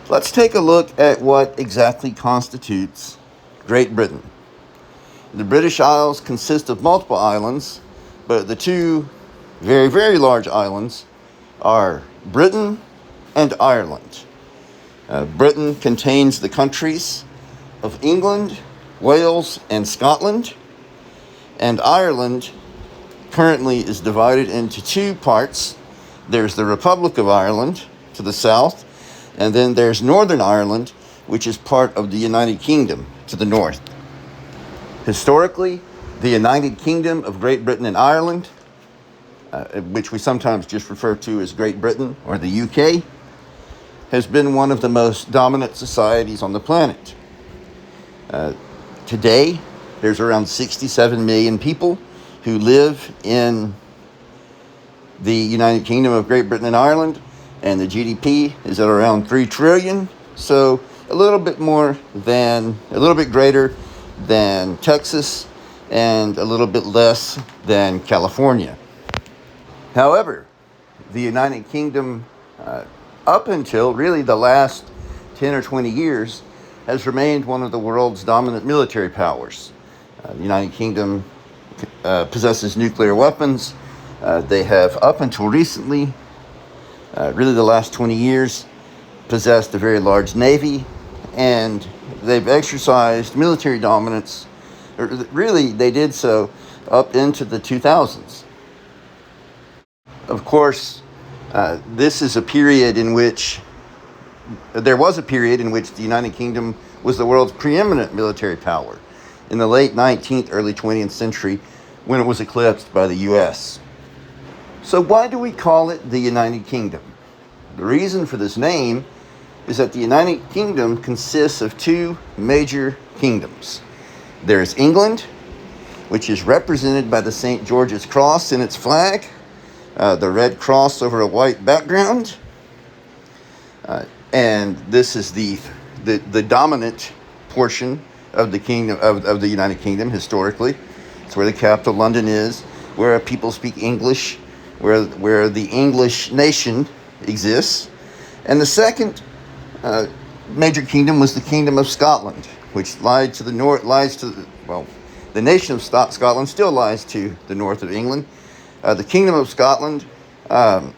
Let's take a look at what exactly constitutes Great Britain. The British Isles consist of multiple islands, but the two very, very large islands are Britain and Ireland. Britain contains the countries of England, Wales, and Scotland, and Ireland currently is divided into two parts. There's the Republic of Ireland to the south, and then there's Northern Ireland, which is part of the United Kingdom to the north. Historically, the United Kingdom of Great Britain and Ireland, which we sometimes just refer to as Great Britain or the UK, has been one of the most dominant societies on the planet. Today, there's around 67 million people who live in the United Kingdom of Great Britain and Ireland, and the GDP is at around 3 trillion, so a little bit greater than Texas and a little bit less than California. However, the United Kingdom, up until really the last 10 or 20 years, has remained one of the world's dominant military powers. The United Kingdom possesses nuclear weapons. They have, up until recently, really the last 20 years, possessed a very large navy, and they've exercised military dominance, or really they did so up into the 2000s. Of course, this is a period in which there was a period in which the United Kingdom was the world's preeminent military power in the late 19th, early 20th century, when it was eclipsed by the U.S. So why do we call it the United Kingdom? The reason for this name is that the United Kingdom consists of two major kingdoms. There's England, which is represented by the St. George's Cross in its flag, the red cross over a white background. And this is the dominant portion of the kingdom of the United Kingdom historically. It's where the capital, London, is, where people speak English, where the English nation exists. And the second major kingdom was the Kingdom of Scotland, which lied to the north, the nation of Scotland still lies to the north of England. The Kingdom of Scotland was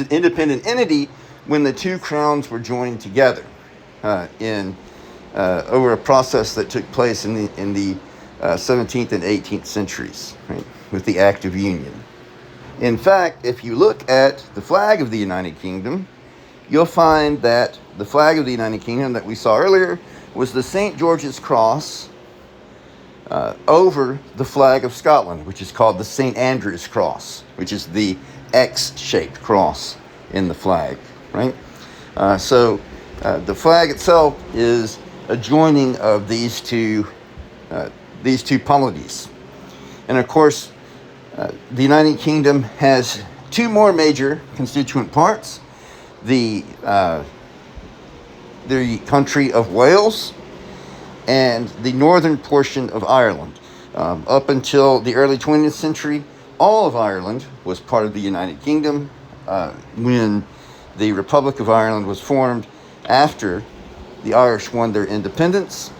an independent entity when the two crowns were joined together over a process that took place in the 17th and 18th centuries, right, with the Act of Union. In fact, if you look at the flag of the United Kingdom, you'll find that the flag of the United Kingdom that we saw earlier was the St. George's Cross over the flag of Scotland, which is called the St. Andrew's Cross, which is the X-shaped cross in the flag, right? So the flag itself is a joining of these two polities. And of course, the United Kingdom has two more major constituent parts. The country of Wales and the northern portion of Ireland. Up until the early 20th century, all of Ireland was part of the United Kingdom. When the Republic of Ireland was formed after the Irish won their independence,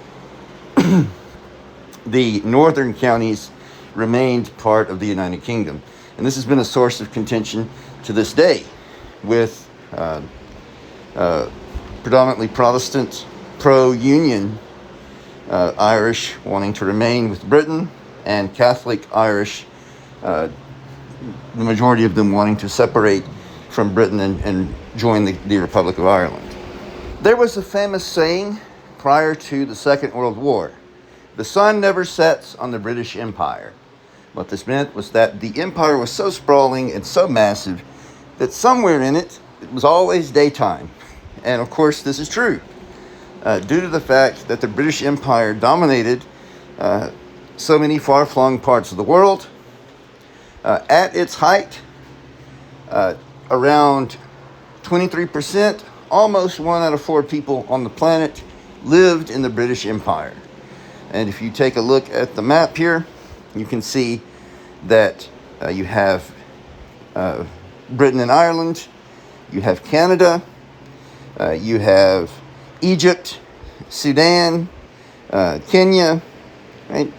the northern counties remained part of the United Kingdom. And this has been a source of contention to this day, with predominantly Protestant, pro-Union Irish wanting to remain with Britain, and Catholic Irish, the majority of them wanting to separate from Britain and join the Republic of Ireland. There was a famous saying prior to the Second World War: the sun never sets on the British Empire. What this meant was that the empire was so sprawling and so massive that somewhere in it was always daytime. And of course, this is true, due to the fact that the British Empire dominated so many far-flung parts of the world. At its height, around 23%, almost 1 out of 4 people on the planet lived in the British Empire. And if you take a look at the map here, you can see that you have Britain and Ireland, you have Canada, You have Egypt, Sudan, Kenya, right?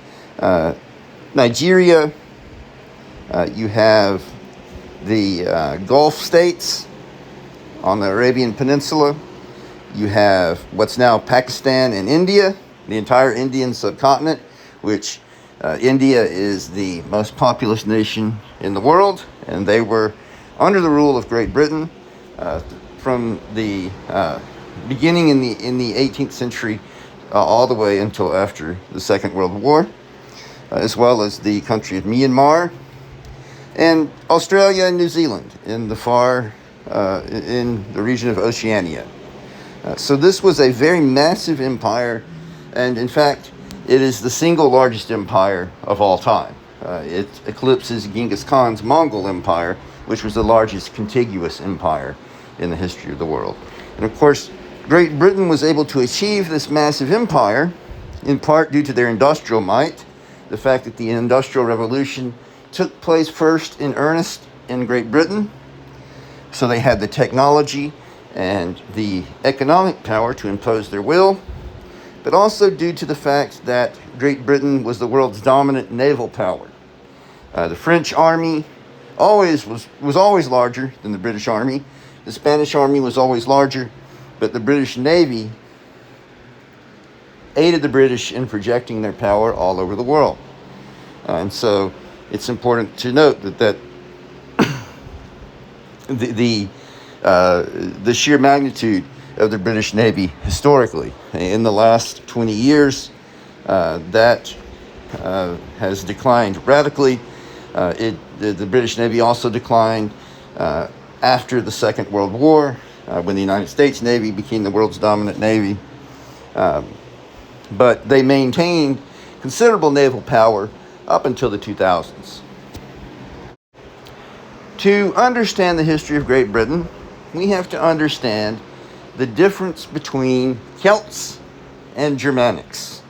Nigeria. You have the Gulf states on the Arabian Peninsula. You have what's now Pakistan and India, the entire Indian subcontinent, which India is the most populous nation in the world, and they were under the rule of Great Britain from the beginning in the 18th century all the way until after the Second World War, as well as the country of Myanmar and Australia and New Zealand in the region of Oceania. So this was a very massive empire, and in fact, it is the single largest empire of all time. It eclipses Genghis Khan's Mongol Empire, which was the largest contiguous empire in the history of the world. And of course, Great Britain was able to achieve this massive empire in part due to their industrial might, the fact that the Industrial Revolution took place first in earnest in Great Britain, so they had the technology and the economic power to impose their will, but also due to the fact that Great Britain was the world's dominant naval power. The French army was always larger than the British army. The Spanish army was always larger, but the British Navy aided the British in projecting their power all over the world. And so it's important to note that the sheer magnitude of the British Navy historically in the last 20 years that has declined radically. The British Navy also declined after the Second World War when the United States Navy became the world's dominant navy. But they maintained considerable naval power up until the 2000s. To understand the history of Great Britain, we have to understand the difference between Celts and Germanics.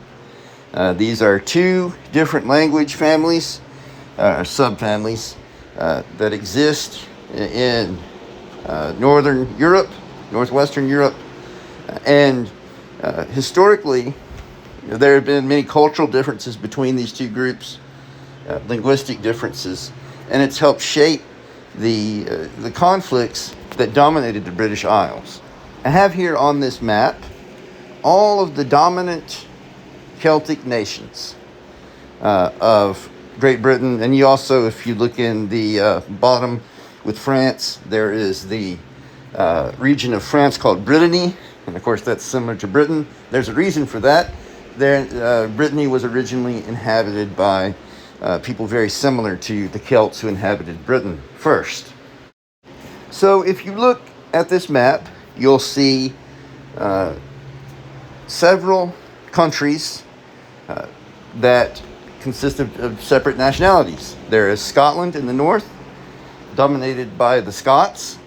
These are two different language families, subfamilies, that exist in Northern Europe, Northwestern Europe, and historically, there have been many cultural differences between these two groups, linguistic differences, and it's helped shape the conflicts that dominated the British Isles. I have here on this map all of the dominant Celtic nations of Great Britain, and you also, if you look in the bottom with France, there is the region of France called Brittany, and of course that's similar to Britain. There's a reason for that. Brittany was originally inhabited by people very similar to the Celts who inhabited Britain first. So if you look at this map, you'll see several countries that consist of separate nationalities. There is Scotland in the north, dominated by the Scots.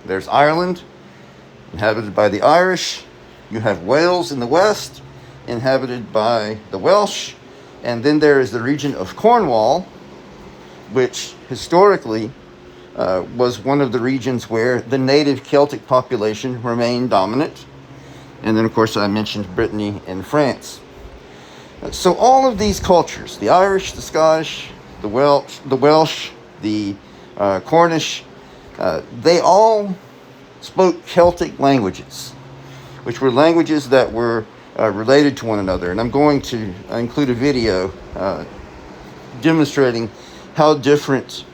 There's Ireland, inhabited by the Irish. You have Wales in the west, inhabited by the Welsh. And then there is the region of Cornwall, which historically was one of the regions where the native Celtic population remained dominant. And then, of course, I mentioned Brittany and France. So all of these cultures, the Irish, the Scottish, the Welsh, the Cornish, they all spoke Celtic languages, which were languages that were related to one another. And I'm going to include a video demonstrating how different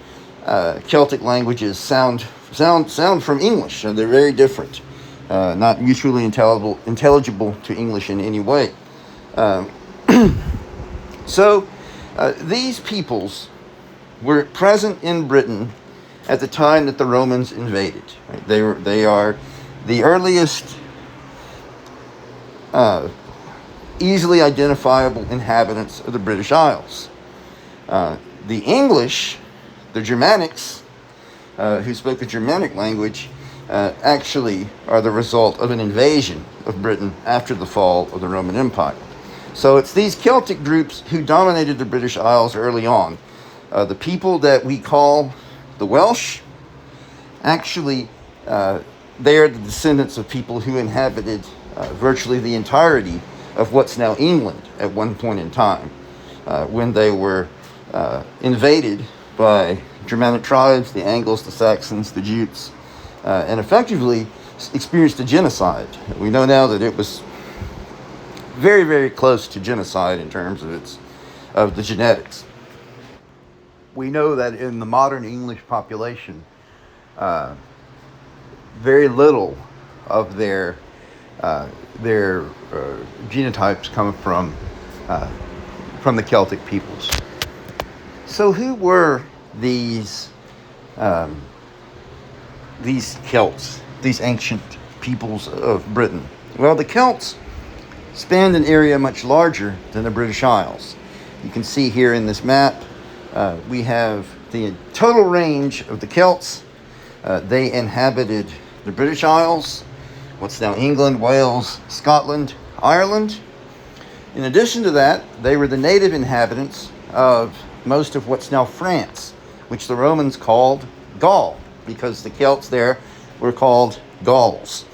Celtic languages sound from English. They're very different, not mutually intelligible to English in any way. So these peoples were present in Britain at the time that the Romans invaded. Right? They are the earliest easily identifiable inhabitants of the British Isles. The English, the Germanics, who spoke a Germanic language, actually are the result of an invasion of Britain after the fall of the Roman Empire. So it's these Celtic groups who dominated the British Isles early on. The people that we call the Welsh actually they are the descendants of people who inhabited virtually the entirety of what's now England at one point in time, when they were invaded by Germanic tribes, the Angles, the Saxons, the Jutes, and effectively experienced a genocide. We know now that it was very, very close to genocide in terms of the genetics. We know that in the modern English population, very little of their genotypes come from the Celtic peoples. So who were these Celts, these ancient peoples of Britain? Well, the Celts spanned an area much larger than the British Isles. You can see here in this map, we have the total range of the Celts. They inhabited the British Isles, what's now England, Wales, Scotland, Ireland. In addition to that, they were the native inhabitants of most of what's now France, which the Romans called Gaul, because the Celts there were called Gauls.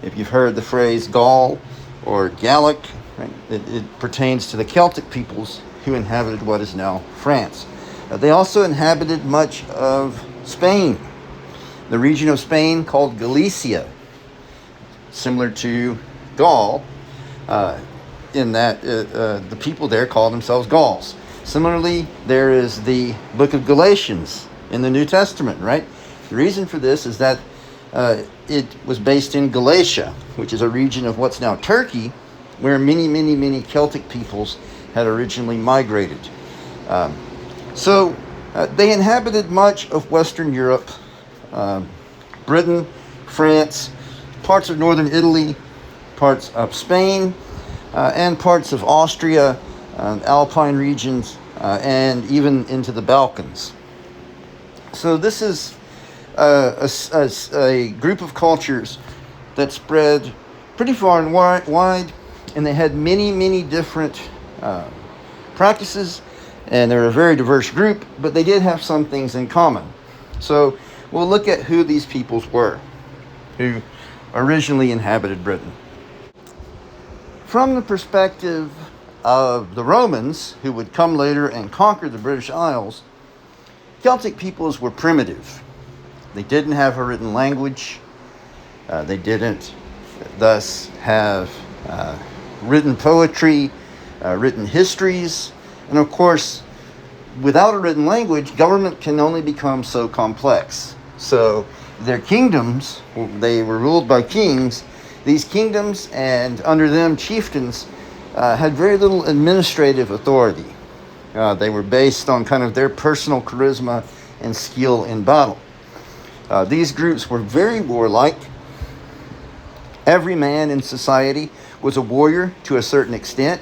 If you've heard the phrase Gaul or Gallic, right, it pertains to the Celtic peoples who inhabited what is now France. They also inhabited much of Spain, the region of Spain called Galicia, similar to Gaul, in that the people there call themselves Gauls. Similarly, there is the book of Galatians in the New Testament, right? The reason for this is that it was based in Galatia, which is a region of what's now Turkey, where many Celtic peoples had originally migrated. So they inhabited much of Western Europe, Britain, France, parts of northern Italy, parts of Spain, and parts of Austria, Alpine regions, and even into the Balkans. So this is a group of cultures that spread pretty far and wide, and they had many different practices, and they're a very diverse group, but they did have some things in common. So we'll look at who these peoples were, who originally inhabited Britain. From the perspective of the Romans, who would come later and conquer the British Isles, Celtic peoples were primitive. They didn't have a written language. They didn't thus have written poetry, written histories. And of course, without a written language, government can only become so complex. So their kingdoms, they were ruled by kings. These kingdoms and under them chieftains had very little administrative authority. They were based on kind of their personal charisma and skill in battle. These groups were very warlike. Every man in society was a warrior to a certain extent.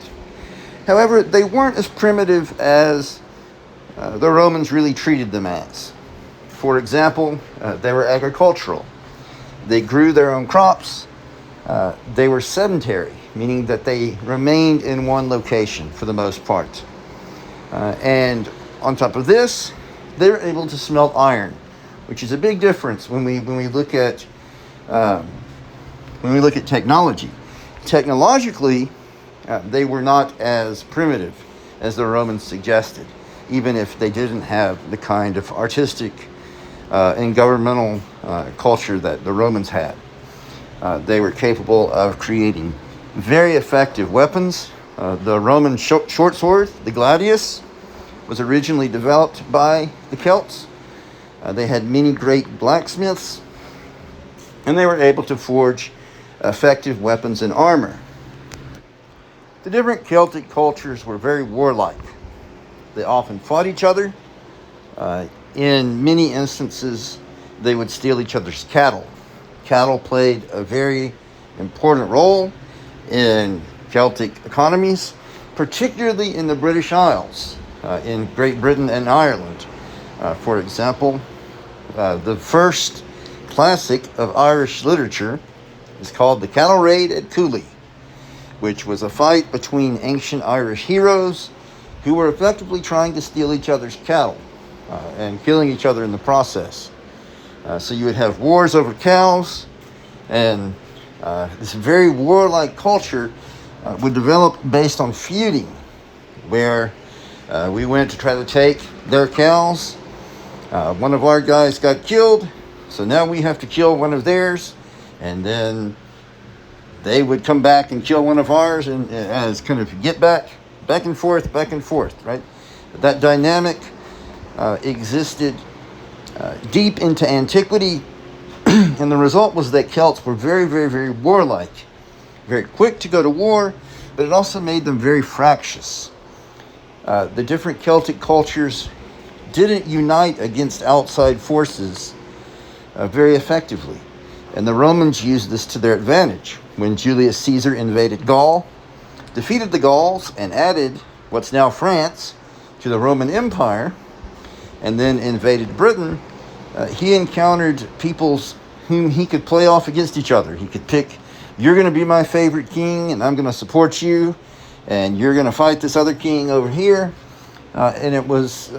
However, they weren't as primitive as the Romans really treated them as. For example, they were agricultural. They grew their own crops. They were sedentary, meaning that they remained in one location for the most part. And on top of this, they were able to smelt iron, which is a big difference when we look at technology. Technologically, they were not as primitive as the Romans suggested, even if they didn't have the kind of artistic and governmental culture that the Romans had. They were capable of creating very effective weapons. The Roman short sword, the gladius, was originally developed by the Celts. They had many great blacksmiths, and they were able to forge effective weapons and armor. The different Celtic cultures were very warlike. They often fought each other. In many instances, they would steal each other's cattle. Cattle played a very important role in Celtic economies, particularly in the British Isles, in Great Britain and Ireland. For example, the first classic of Irish literature is called The Cattle Raid at Cooley, which was a fight between ancient Irish heroes who were effectively trying to steal each other's cattle and killing each other in the process. So you would have wars over cows, And this very warlike culture would develop based on feuding, where we went to try to take their cows. One of our guys got killed, so now we have to kill one of theirs, and then they would come back and kill one of ours, and as kind of get back and forth, right? That dynamic existed deep into antiquity, and the result was that Celts were very, very, very warlike, very quick to go to war, but it also made them very fractious. The different Celtic cultures didn't unite against outside forces very effectively, and the Romans used this to their advantage. When Julius Caesar invaded Gaul, defeated the Gauls, and added what's now France to the Roman Empire, and then invaded Britain, he encountered peoples whom he could play off against each other. He could pick, you're going to be my favorite king, and I'm going to support you, and you're going to fight this other king over here. And it was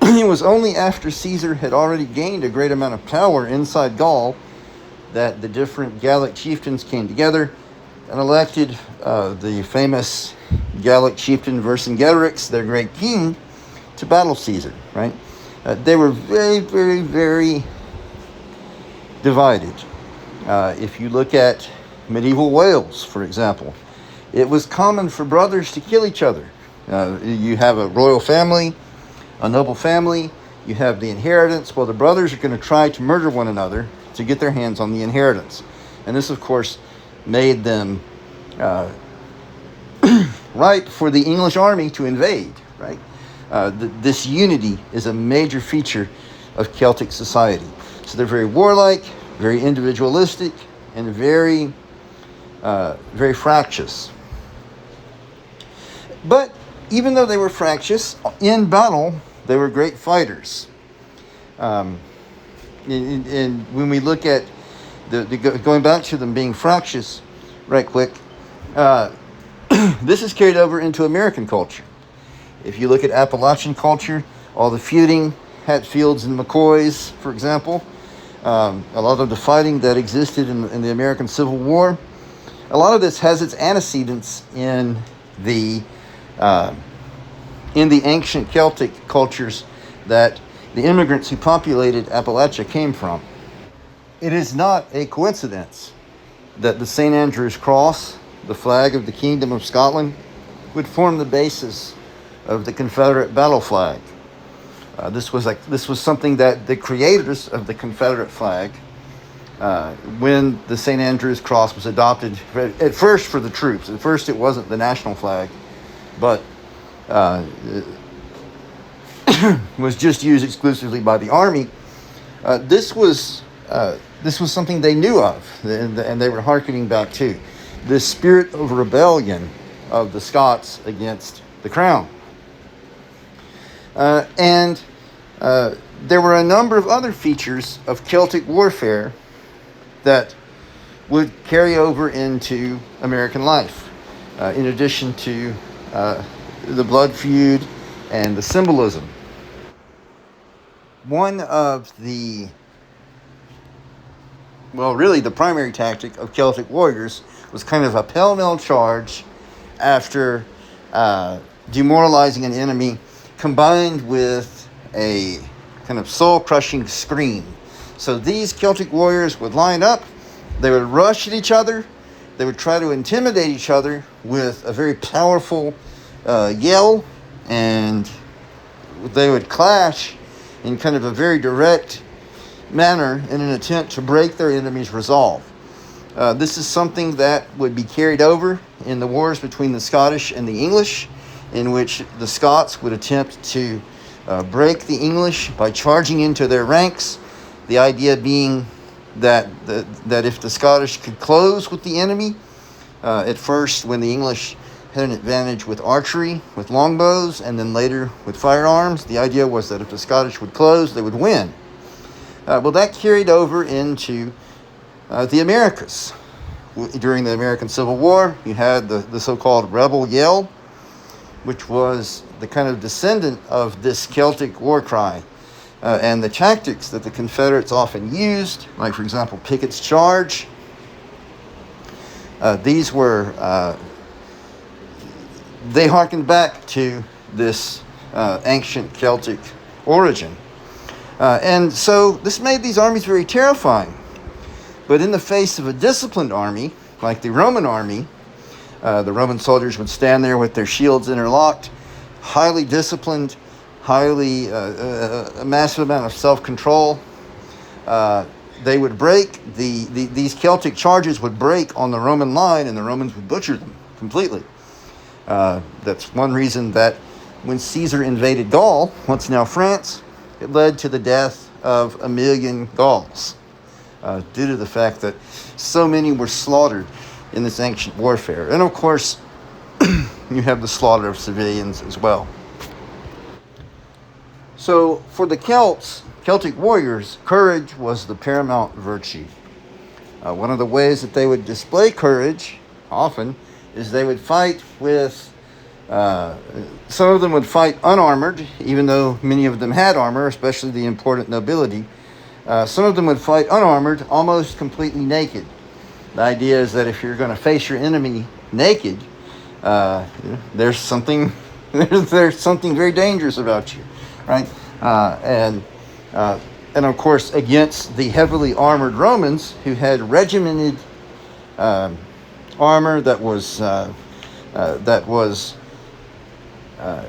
it was only after Caesar had already gained a great amount of power inside Gaul that the different Gallic chieftains came together and elected the famous Gallic chieftain Vercingetorix, their great king, to battle Caesar, right? They were very, very, very divided. If you look at medieval Wales, for example, it was common for brothers to kill each other. You have a royal family, a noble family, you have the inheritance. Well, the brothers are going to try to murder one another to get their hands on the inheritance. And this, of course, made them ripe for the English army to invade, right? This unity is a major feature of Celtic society. So they're very warlike, very individualistic, and very, very fractious. But even though they were fractious, in battle, they were great fighters. And when we look at going back to them being fractious, right quick, this is carried over into American culture. If you look at Appalachian culture, all the feuding, Hatfields and McCoys, for example, a lot of the fighting that existed in the American Civil War, a lot of this has its antecedents in the ancient Celtic cultures that the immigrants who populated Appalachia came from. It is not a coincidence that the St. Andrew's Cross, the flag of the Kingdom of Scotland, would form the basis of the Confederate battle flag. This was something that the creators of the Confederate flag, when the St. Andrew's Cross was adopted, at first for the troops. At first it wasn't the national flag, but was just used exclusively by the army. This was something they knew of, and they were hearkening back to the spirit of rebellion of the Scots against the crown. And there were a number of other features of Celtic warfare that would carry over into American life, in addition to the blood feud and the symbolism. One of the, really the primary tactic of Celtic warriors was kind of a pell-mell charge after demoralizing an enemy, combined with a kind of soul-crushing scream. So these Celtic warriors would line up, they would rush at each other, they would try to intimidate each other with a very powerful yell, and they would clash in kind of a very direct manner in an attempt to break their enemy's resolve. This is something that would be carried over in the wars between the Scottish and the English, in which the Scots would attempt to break the English by charging into their ranks. The idea being that if the Scottish could close with the enemy, at first when the English had an advantage with archery, with longbows, and then later with firearms, the idea was that if the Scottish would close, they would win. That carried over into the Americas. During the American Civil War, you had the so-called rebel yell, which was the kind of descendant of this Celtic war cry. and the tactics that the Confederates often used, like, for example, Pickett's Charge. These were, they harkened back to this ancient Celtic origin. And so this made these armies very terrifying. But in the face of a disciplined army, like the Roman army, the Roman soldiers would stand there with their shields interlocked, highly disciplined, highly a massive amount of self-control. They would break, these Celtic charges would break on the Roman line, and the Romans would butcher them completely. That's one reason that when Caesar invaded Gaul, what's now France, it led to the death of 1 million Gauls, due to the fact that so many were slaughtered in this ancient warfare. And of course, you have the slaughter of civilians as well. So for the Celts, Celtic warriors, courage was the paramount virtue. One of the ways that they would display courage often is they would fight with, some of them would fight unarmored, even though many of them had armor, especially the important nobility. Some of them would fight unarmored, almost completely naked. The idea is that if you're going to face your enemy naked, there's something there's something very dangerous about you, right? And of course, against the heavily armored Romans who had regimented armor that was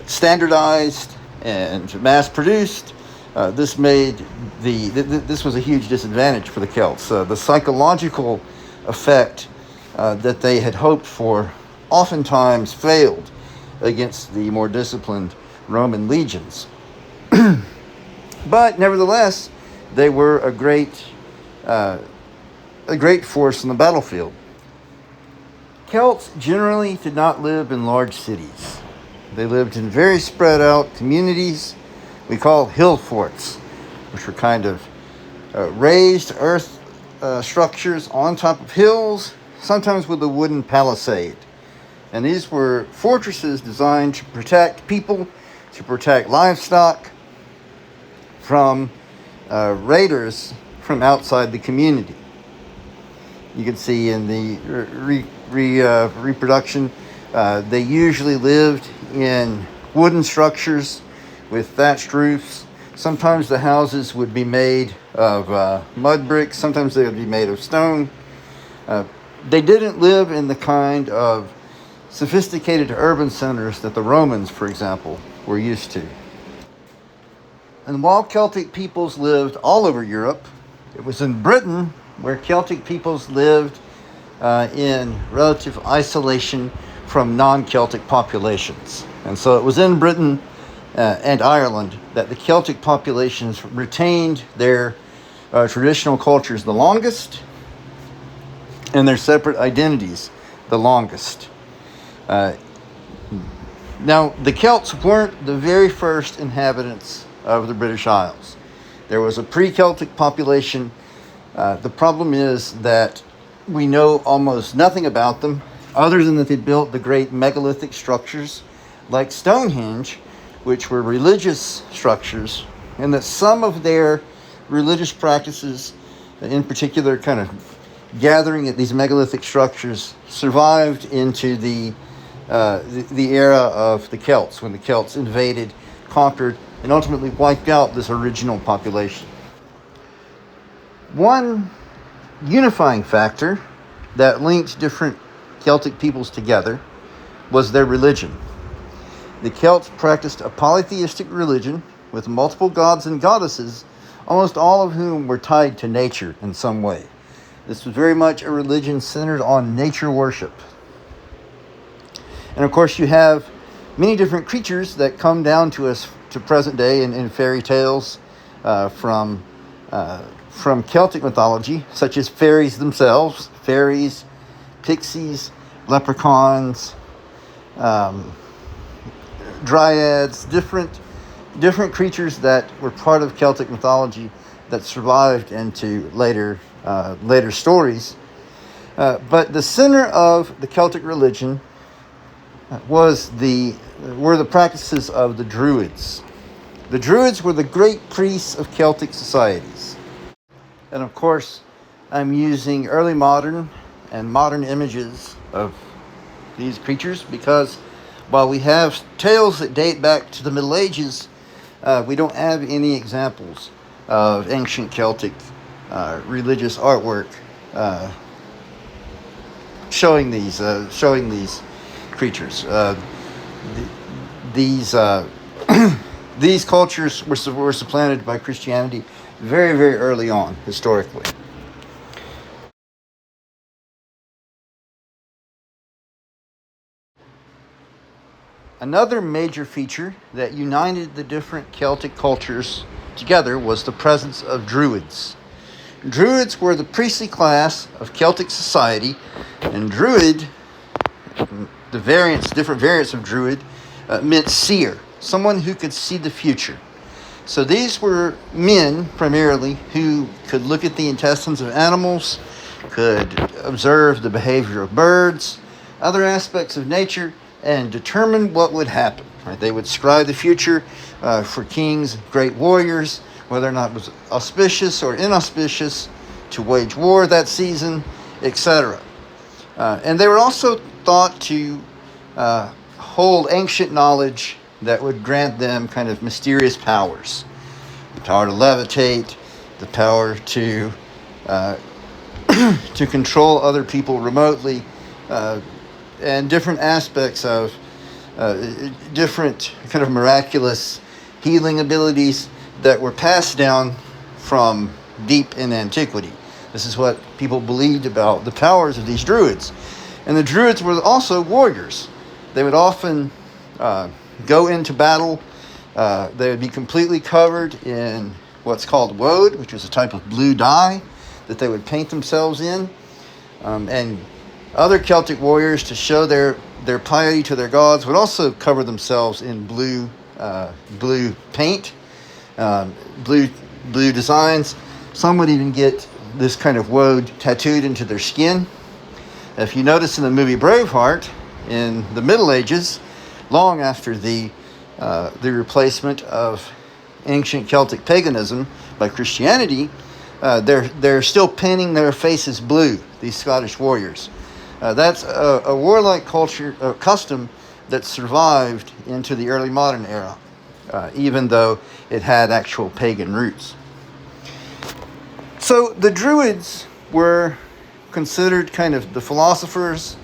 standardized and mass produced. This made this was a huge disadvantage for the Celts. The psychological effect that they had hoped for oftentimes failed against the more disciplined Roman legions. But nevertheless, they were a great force in the battlefield. Celts generally did not live in large cities. They lived in very spread out communities we call hill forts, which were kind of raised earth structures on top of hills, sometimes with a wooden palisade. And these were fortresses designed to protect people, to protect livestock from raiders from outside the community. You can see in the reproduction, they usually lived in wooden structures with thatched roofs. Sometimes the houses would be made of mud bricks. Sometimes they would be made of stone. They didn't live in the kind of sophisticated urban centers that the Romans, for example, were used to. And while Celtic peoples lived all over Europe, it was in Britain where Celtic peoples lived in relative isolation from non-Celtic populations. And so it was in Britain and Ireland that the Celtic populations retained their traditional cultures the longest and their separate identities the longest. Now, the Celts weren't the very first inhabitants of the British Isles. There was a pre-Celtic population. The problem is that we know almost nothing about them, other than that they built the great megalithic structures like Stonehenge, which were religious structures, and that some of their religious practices, in particular kind of gathering at these megalithic structures, survived into the era of the Celts, when the Celts invaded, conquered, and ultimately wiped out this original population. One unifying factor that linked different Celtic peoples together was their religion. The Celts practiced a polytheistic religion with multiple gods and goddesses, almost all of whom were tied to nature in some way. This was very much a religion centered on nature worship. And of course, you have many different creatures that come down to us to present day in fairy tales from Celtic mythology, such as fairies themselves, fairies, pixies, leprechauns, dryads, different creatures that were part of Celtic mythology that survived into later stories. But the center of the Celtic religion were the practices of the Druids. The Druids were the great priests of Celtic societies. And of course, I'm using early modern and modern images of these creatures because while we have tales that date back to the Middle Ages, we don't have any examples of ancient Celtic religious artwork showing these creatures. These these cultures were supplanted by Christianity very, very early on, historically. Another major feature that united the different Celtic cultures together was the presence of Druids. Druids were the priestly class of Celtic society, and Druid, different variants of Druid, meant seer, someone who could see the future. So these were men, primarily, who could look at the intestines of animals, could observe the behavior of birds, other aspects of nature, and determine what would happen. Right? They would scribe the future for kings, great warriors, whether or not it was auspicious or inauspicious to wage war that season, etc. And they were also thought to hold ancient knowledge that would grant them kind of mysterious powers. The power to levitate, the power to to control other people remotely, and different aspects of different kind of miraculous healing abilities that were passed down from deep in antiquity. This is what people believed about the powers of these druids. And the druids were also warriors. They would often go into battle. They would be completely covered in what's called woad, which was a type of blue dye that they would paint themselves in. And other Celtic warriors, to show their piety to their gods, would also cover themselves in blue paint, blue designs. Some would even get this kind of woad tattooed into their skin. If you notice in the movie Braveheart, in the Middle Ages, long after the replacement of ancient Celtic paganism by Christianity, they're still painting their faces blue, these Scottish warriors. That's a warlike custom that survived into the early modern era, even though it had actual pagan roots. So the Druids were considered kind of the philosophers,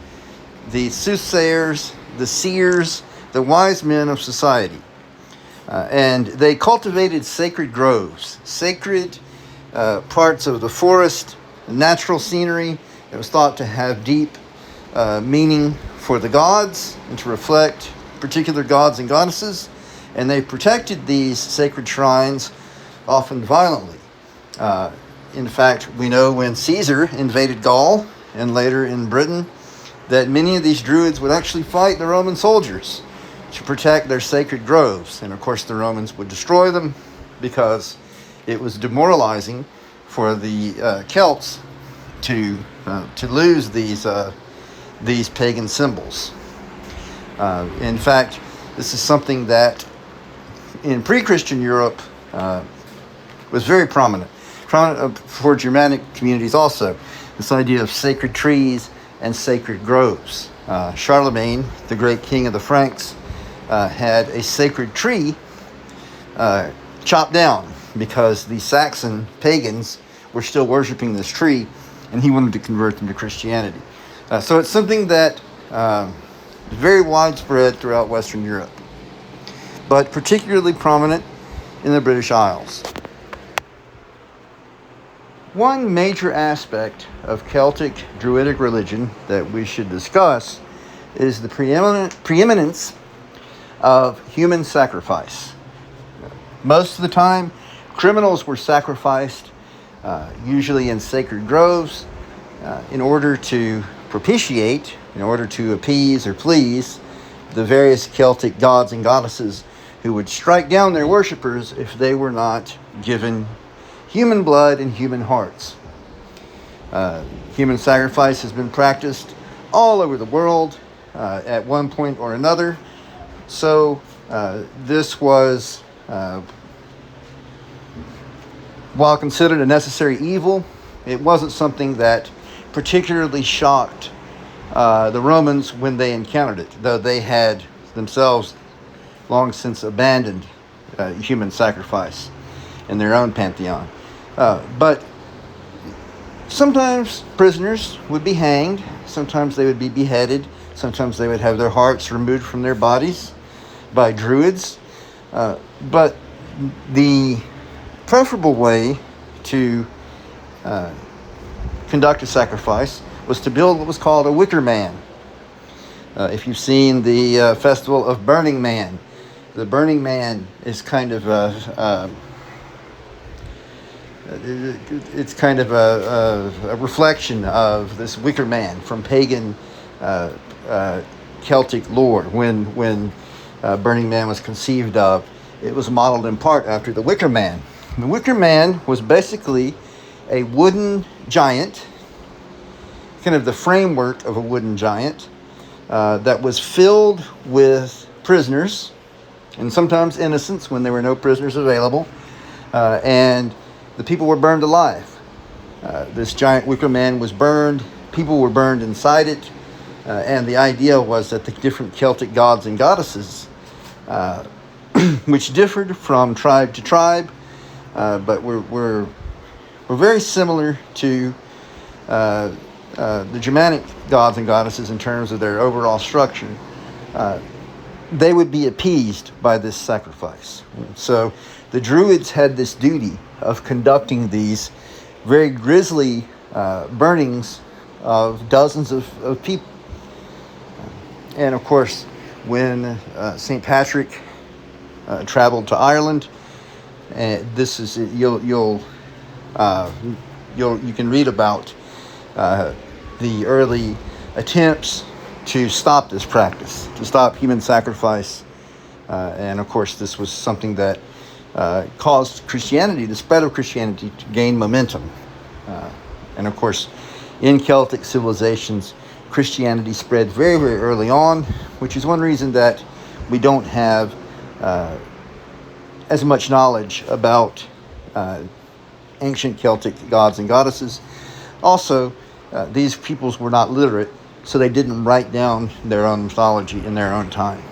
the soothsayers, the seers, the wise men of society. And they cultivated sacred groves, sacred parts of the forest, natural scenery. It was thought to have deep meaning for the gods and to reflect particular gods and goddesses. And they protected these sacred shrines often violently. In fact, we know when Caesar invaded Gaul and later in Britain that many of these druids would actually fight the Roman soldiers to protect their sacred groves. And of course, the Romans would destroy them because it was demoralizing for the Celts to lose these pagan symbols. In fact, this is something that in pre-Christian Europe was very prominent for Germanic communities also. This idea of sacred trees and sacred groves. Charlemagne, the great king of the Franks, had a sacred tree chopped down because the Saxon pagans were still worshiping this tree, and he wanted to convert them to Christianity. So it's something that is very widespread throughout Western Europe, but particularly prominent in the British Isles. One major aspect of Celtic Druidic religion that we should discuss is the preeminence of human sacrifice. Most of the time, criminals were sacrificed, usually in sacred groves, in order to propitiate, in order to appease or please the various Celtic gods and goddesses who would strike down their worshippers if they were not given human blood and human hearts. Human sacrifice has been practiced all over the world at one point or another. So this was Uh, while considered a necessary evil, it wasn't something that particularly shocked the Romans when they encountered it, though they had themselves long since abandoned human sacrifice in their own pantheon. But sometimes prisoners would be hanged, sometimes they would be beheaded, sometimes they would have their hearts removed from their bodies by druids. But the preferable way to conduct a sacrifice was to build what was called a wicker man. If you've seen the festival of Burning Man, the Burning Man is kind of it's kind of a reflection of this wicker man from pagan Celtic lore. When Burning Man was conceived of, it was modeled in part after the wicker man. The wicker man was basically a wooden giant, kind of the framework of a wooden giant, that was filled with prisoners, and sometimes innocents when there were no prisoners available, and the people were burned alive. This giant wicker man was burned, people were burned inside it, and the idea was that the different Celtic gods and goddesses, which differed from tribe to tribe, but were very similar to the Germanic gods and goddesses in terms of their overall structure. They would be appeased by this sacrifice. So the Druids had this duty of conducting these very grisly burnings of dozens of people. And of course, when St. Patrick traveled to Ireland, and this is you can read about the early attempts to stop this practice, to stop human sacrifice, and of course this was something that caused Christianity, the spread of Christianity, to gain momentum. And of course, in Celtic civilizations, Christianity spread very, very early on, which is one reason that we don't have as much knowledge about ancient Celtic gods and goddesses. Also, these peoples were not literate, so they didn't write down their own mythology in their own time.